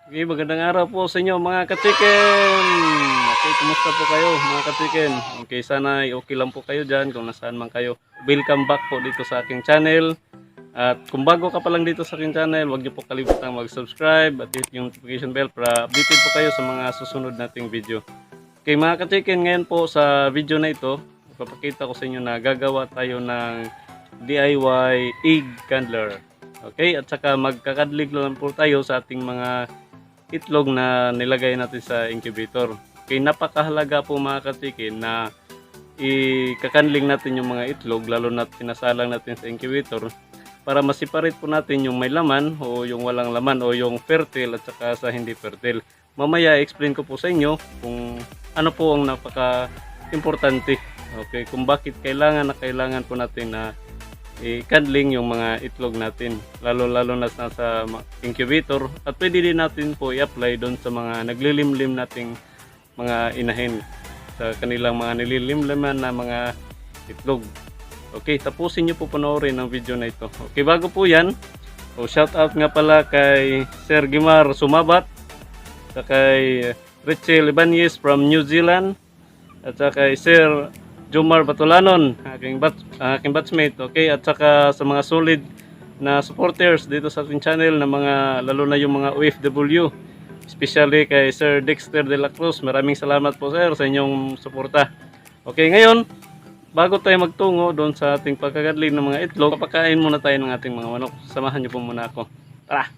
Okay, magandang araw po sa inyo mga ka-chicken. Okay, kumusta po kayo mga ka-chicken? Okay, sana okay lang po kayo dyan kung nasaan man kayo. Welcome back po dito sa aking channel. At kung bago ka pa lang dito sa aking channel, huwag niyo po kalimutang mag-subscribe at hit yung notification bell para updated po kayo sa mga susunod nating video. Okay mga ka-chicken, ngayon po sa video na ito, ipapakita ko sa inyo na gagawa tayo ng DIY egg candler. Okay, at saka magkakadlig lang po tayo sa ating mga itlog na nilagay natin sa incubator. Okay, napakahalaga po mga ka-chicken na ikakanling natin yung mga itlog, lalo na pinasalang natin sa incubator para ma-separate po natin yung may laman o yung walang laman o yung fertile at saka sa hindi fertile. Mamaya explain ko po sa inyo kung ano po ang napaka-importante. Okay, kung bakit kailangan po natin na i-candling yung mga itlog natin, lalo na sa incubator, at pwede din natin po i-apply doon sa mga naglilimlim nating mga inahin sa kanilang mga nililimliman na mga itlog. Okay, tapusin nyo po panoorin ang video na ito. Okay, bago po yan, shout out nga pala kay Sir Gimar Sumabat, at kay Richel Ibanez from New Zealand, at kay Sir Jomar Batulanon, aking batchmate, okay, at saka sa mga solid na supporters dito sa ating channel na mga, lalo na yung mga OFW, especially kay Sir Dexter de la Cruz. Maraming salamat po sir sa inyong suporta. Okay, ngayon, bago tayo magtungo doon sa ating pagkakadlig ng mga itlog, papakain muna tayo ng ating mga manok. Samahan niyo po muna ako. Tara!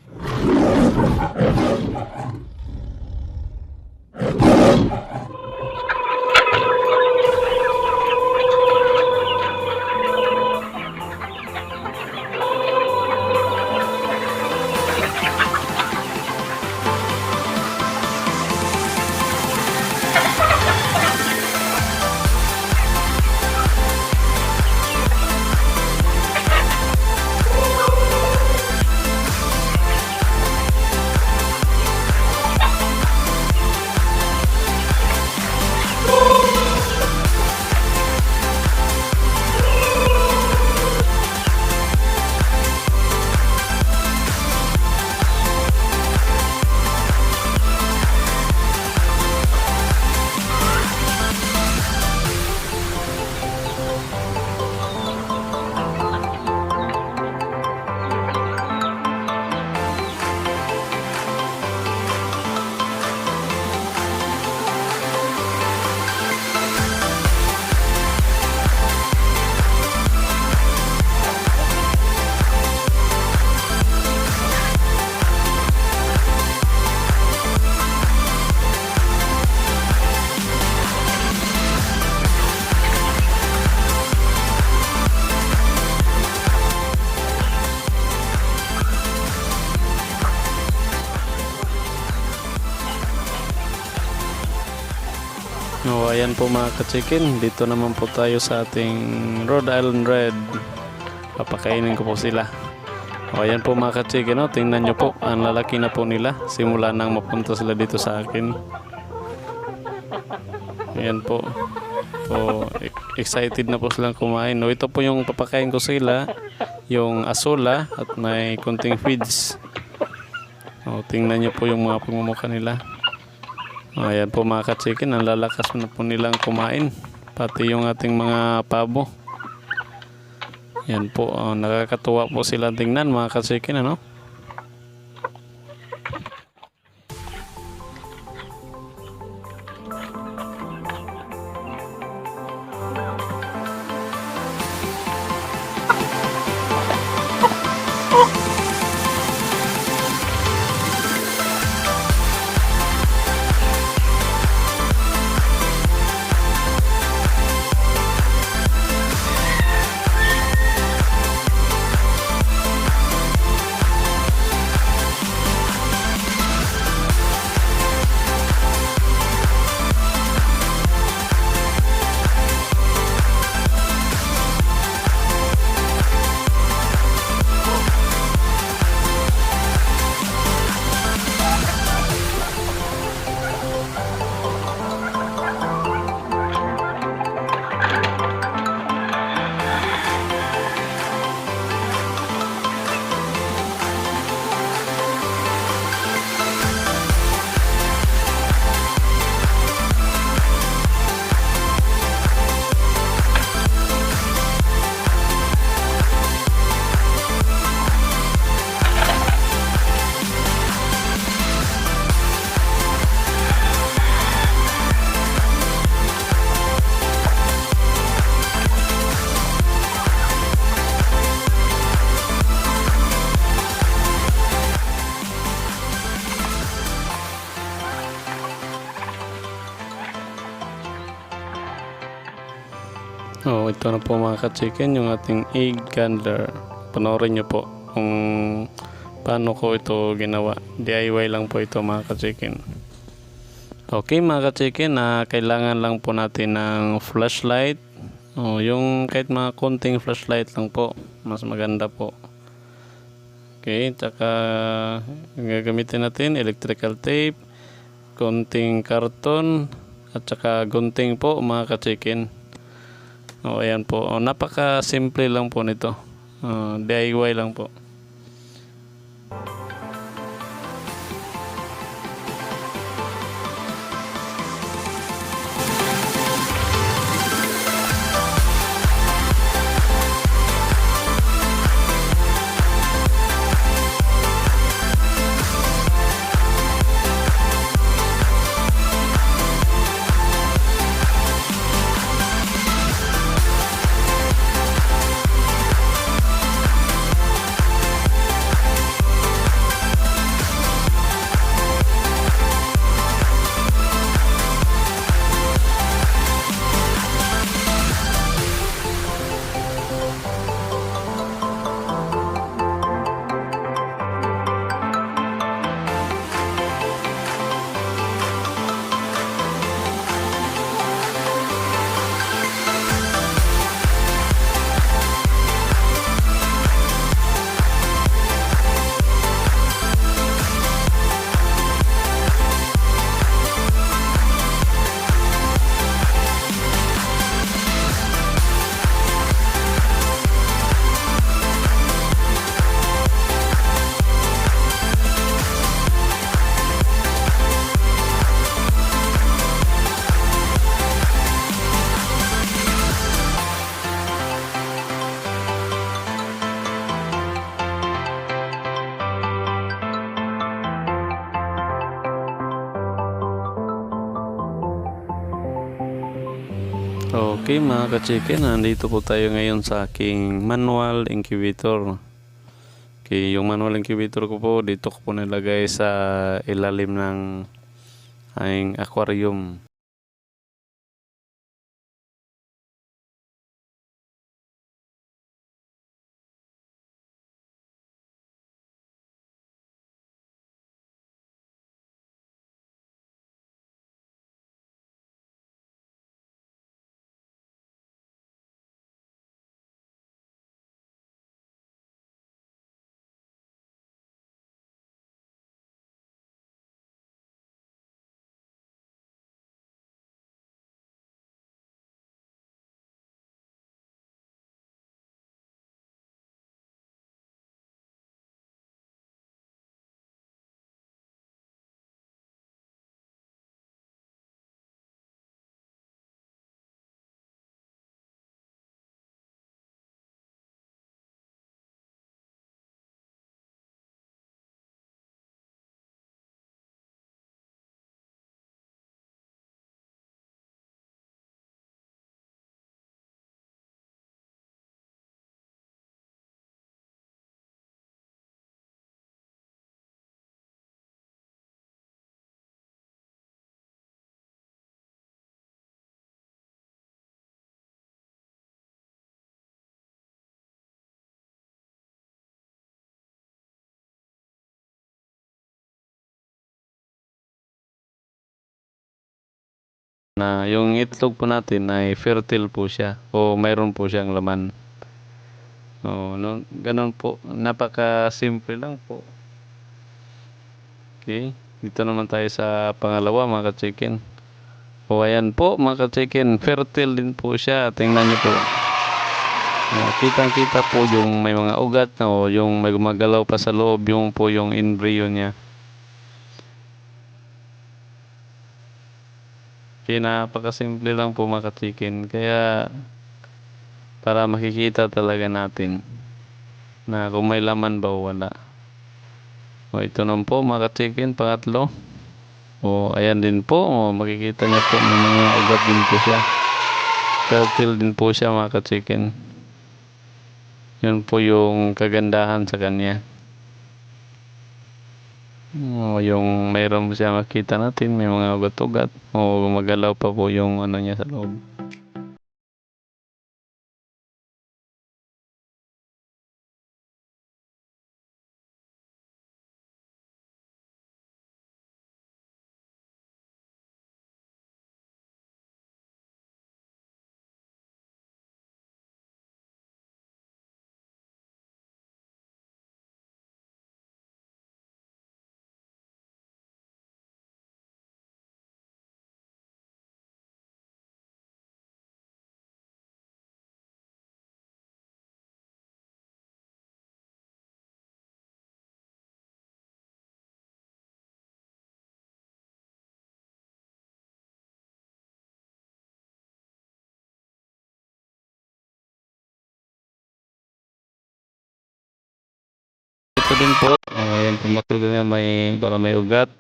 Oh, ayan po mga ka-chicken, dito naman po tayo sa ating Rhode Island Red. Papakainin ko po sila. Oh, ayan po mga ka-chicken, oh, tingnan nyo po, ang lalaki na po nila simula nang mapunta sila dito sa akin. Ayan po. So, excited na po silang kumain. Oh, ito po yung papakain ko sila, yung asola at may konting feeds. Oh, tingnan nyo po yung mga pagmumukha nila. Ayan po mga ka-chicken, ang lalakas na po nilang kumain, pati yung ating mga pabo. Ayan po, nakakatuwa po sila tingnan mga ka-chicken, ano? Oh, ito na po mga ka-chicken, yung ating egg candler. Panoorin nyo po kung paano ko ito ginawa. DIY lang po ito mga ka-chicken. Okay mga ka-chicken, kailangan lang po natin ng flashlight. Oh, yung kahit mga konting flashlight lang po, mas maganda po. Okay, tsaka gagamitin natin electrical tape, konting karton, at saka gunting po mga ka-chicken. O ayan po, napaka simple lang po nito, DIY lang po. Okay mga ka-chicken, nandito po tayo ngayon sa aking manual incubator. Okay, yung manual incubator ko po, dito ko po nilagay sa ilalim ng aking aquarium. Na yung itlog po natin ay fertile po siya o mayroon po siyang laman. No, ganun po, napaka simple lang po. Okay, dito naman tayo sa pangalawa mga ka-chicken. O ayan po mga ka-chicken, fertile din po siya. Tingnan niyo po. Kitang-kita po yung may mga ugat na o yung may gumagalaw pa sa loob, yung po yung embryo niya. Kaya napakasimple lang po mga ka-chicken. Kaya para makikita talaga natin na kung may laman ba o wala. O ito naman po mga ka-chicken, pangatlo. O ayan din po, makikita niyo po may mga ugat din po siya. Fertile din po siya mga ka-chicken. Yun po yung kagandahan sa kanya. Yung mayroon siya makita natin, may mga ugat-ugat o gumagalaw pa po yung ano niya sa loob. ito din po. Ayan po makita niya baka may ugat.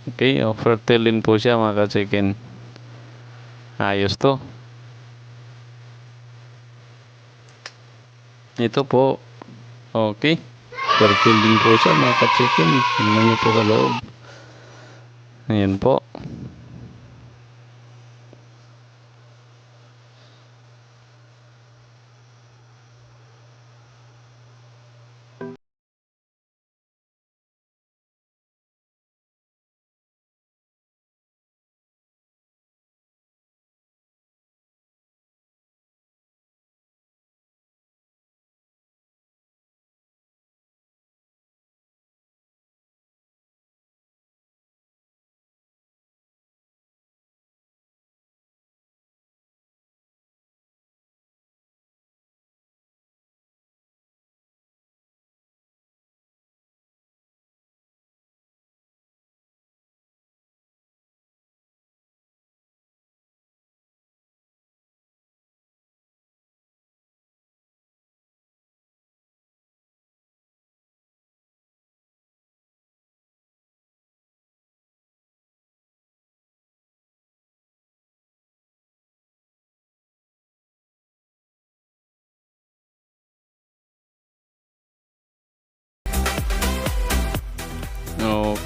Okay, fertile din po siya mga ka-chicken. Ayos to. Ito po. Okay. Fertile din po siya mga ka-chicken. Tingnan niyo po sa loob. Ayan po.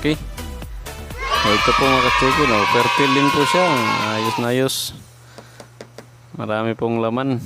Okay. Ito po mga ka-chicken. Fertile din po siya. Ayos na ayos. Marami pong laman.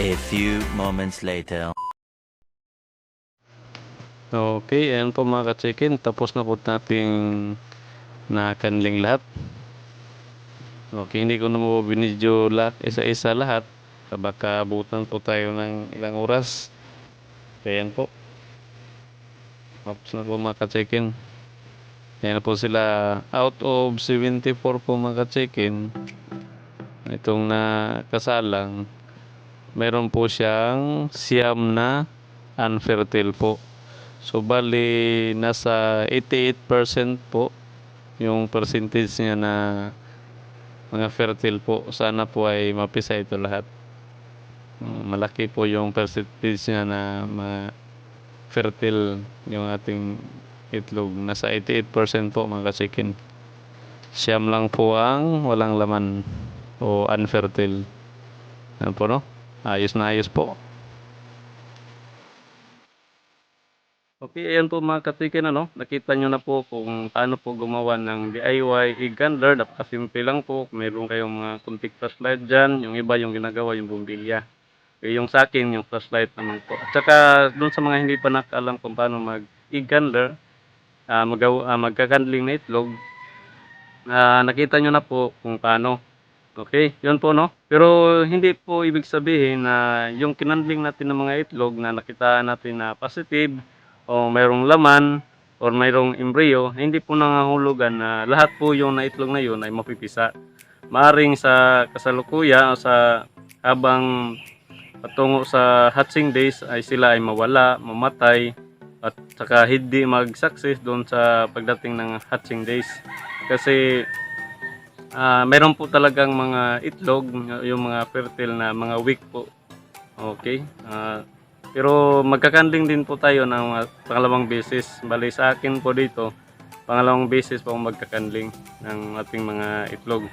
A few moments later. Okay, ayan po mga ka-chicken. Tapos na po nating nakanling lahat. Okay, hindi ko na mo binidyo lahat, isa-isa lahat. Baka abutan po tayo ng ilang oras. Kaya yan po. Tapos na po mga ka-chicken. Ayan po sila. Out of 74 po mga ka-chicken. Itong nakasalang. Meron po siyang siyam na unfertile po. So bali nasa 88% po yung percentage niya na mga fertile po. Sana po ay mapisa ito lahat. Malaki po yung percentage niya na fertile yung ating itlog. Nasa 88% po mga chicken. Siyam lang po ang walang laman o unfertile. Ano po no? Ayos na ayos po. Okay, ayan po mga katikin, ano, nakita nyo na po kung paano po gumawa ng DIY egg handler. Napakasimple lang po. Meron kayong mga kunting flashlight dyan. Yung iba yung ginagawa yung bumbilya. Yung sa akin, yung flashlight naman po. At saka doon sa mga hindi pa nakaalam kung paano mag egg handler, magkakandling na itlog, nakita nyo na po kung paano. Okay, yun po, no? Pero hindi po ibig sabihin na yung kinandling natin ng mga itlog na nakita natin na positive o mayroong laman or mayroong embryo, hindi po nangahulugan na lahat po yung na itlog na yun ay mapipisa. Maaring sa kasalukuyan o sa habang patungo sa hatching days ay sila ay mawala, mamatay, at saka hindi mag-success doon sa pagdating ng hatching days. Kasi meron po talagang mga itlog, yung mga fertile na mga weak po. Okay. Pero magkakandling din po tayo ng pangalawang beses. Bali sa akin po dito, pangalawang beses po magkakandling ng ating mga itlog.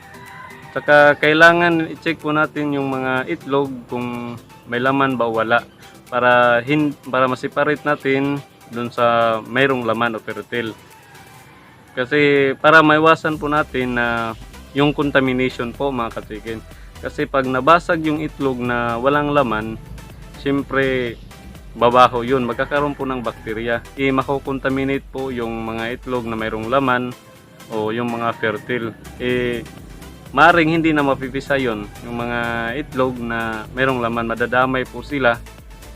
Saka kailangan i-check po natin yung mga itlog kung may laman ba o wala para ma-separate natin dun sa mayroong laman o fertile. Kasi para maiwasan po natin na yung contamination po mga katikin. Kasi pag nabasag yung itlog na walang laman, siyempre babaho yun, magkakaroon po ng bakterya. Makokontaminate po yung mga itlog na mayroong laman o yung mga fertile. Maring hindi na mapipisa yun, yung mga itlog na mayroong laman, madadamay po sila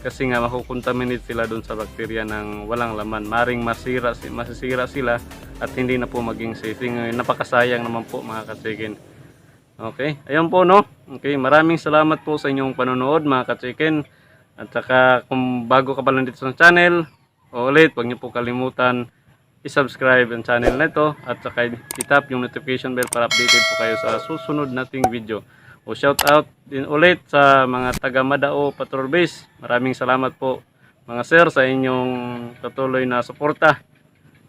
kasi nga makukontaminate sila doon sa bakterya ng walang laman. Maring masisira sila at hindi na po maging safe. Napakasayang naman po mga katsikin. Okay, ayun po, no? Okay, maraming salamat po sa inyong panonood mga katsikin. At saka kung bago ka pa lang dito sa channel, ulit, huwag niyo po kalimutan i-subscribe ang channel na ito at saka i-tap yung notification bell para updated po kayo sa susunod nating video. O shout out din ulit sa mga taga Madao Patrol Base. Maraming salamat po mga sir sa inyong patuloy na suporta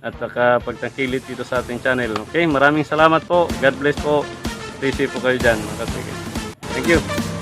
at saka pagtangkilik dito sa ating channel. Okay, maraming salamat po. God bless po. Stay safe po kayo dyan mga kasige. Thank you.